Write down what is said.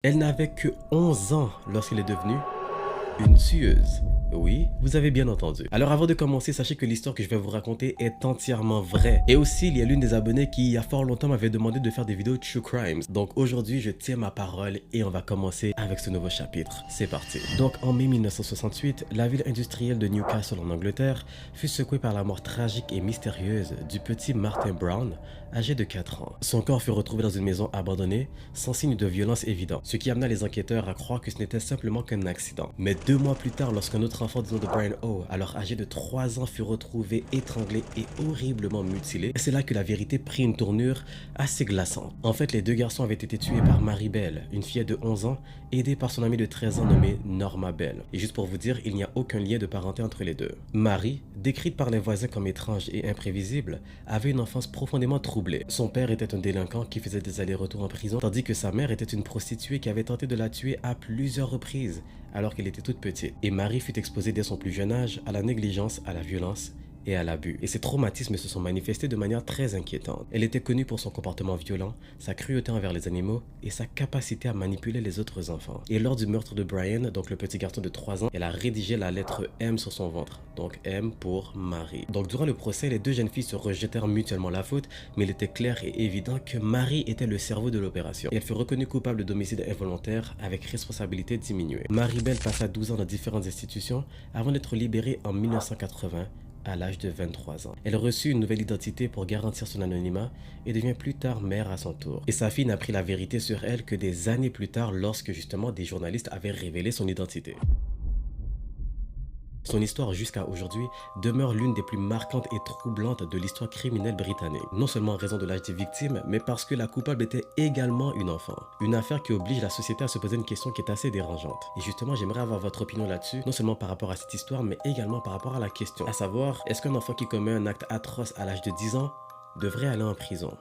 Elle n'avait que 11 ans lorsqu'elle est devenue une tueuse. Oui, vous avez bien entendu. Alors avant de commencer, sachez que l'histoire que je vais vous raconter est entièrement vraie. Et aussi, il y a l'une des abonnées qui, il y a fort longtemps, m'avait demandé de faire des vidéos True Crimes. Donc aujourd'hui, je tiens ma parole et on va commencer avec ce nouveau chapitre. C'est parti. Donc en mai 1968, la ville industrielle de Newcastle en Angleterre fut secouée par la mort tragique et mystérieuse du petit Martin Brown, âgé de 4 ans. Son corps fut retrouvé dans une maison abandonnée, sans signe de violence évident, ce qui amena les enquêteurs à croire que ce n'était simplement qu'un accident. Mais 2 mois plus tard, lorsqu'un autre enfant du nom de Brian O, alors âgé de 3 ans, fut retrouvé étranglé et horriblement mutilé, c'est là que la vérité prit une tournure assez glaçante. En fait, les deux garçons avaient été tués par Mary Bell, une fillette de 11 ans, aidée par son amie de 13 ans nommée Norma Bell. Et juste pour vous dire, il n'y a aucun lien de parenté entre les deux. Mary, décrite par les voisins comme étrange et imprévisible, avait une enfance profondément troublée. Son père était un délinquant qui faisait des allers-retours en prison, tandis que sa mère était une prostituée qui avait tenté de la tuer à plusieurs reprises alors qu'elle était toute petite. Et Mary fut exposée dès son plus jeune âge à la négligence, à la violence et à l'abus. Et ces traumatismes se sont manifestés de manière très inquiétante. Elle était connue pour son comportement violent, sa cruauté envers les animaux et sa capacité à manipuler les autres enfants. Et lors du meurtre de Brian, donc le petit garçon de 3 ans, elle a rédigé la lettre M sur son ventre. Donc M pour Marie. Donc durant le procès, les deux jeunes filles se rejetèrent mutuellement la faute, mais il était clair et évident que Marie était le cerveau de l'opération. Et elle fut reconnue coupable d'homicide involontaire avec responsabilité diminuée. Mary Bell passa 12 ans dans différentes institutions avant d'être libérée en 1980 à l'âge de 23 ans. Elle reçut une nouvelle identité pour garantir son anonymat et devient plus tard mère à son tour. Et sa fille n'apprit la vérité sur elle que des années plus tard lorsque justement des journalistes avaient révélé son identité. Son histoire jusqu'à aujourd'hui demeure l'une des plus marquantes et troublantes de l'histoire criminelle britannique. Non seulement en raison de l'âge des victimes, mais parce que la coupable était également une enfant. Une affaire qui oblige la société à se poser une question qui est assez dérangeante. Et justement, j'aimerais avoir votre opinion là-dessus, non seulement par rapport à cette histoire, mais également par rapport à la question. À savoir, est-ce qu'un enfant qui commet un acte atroce à l'âge de 10 ans devrait aller en prison?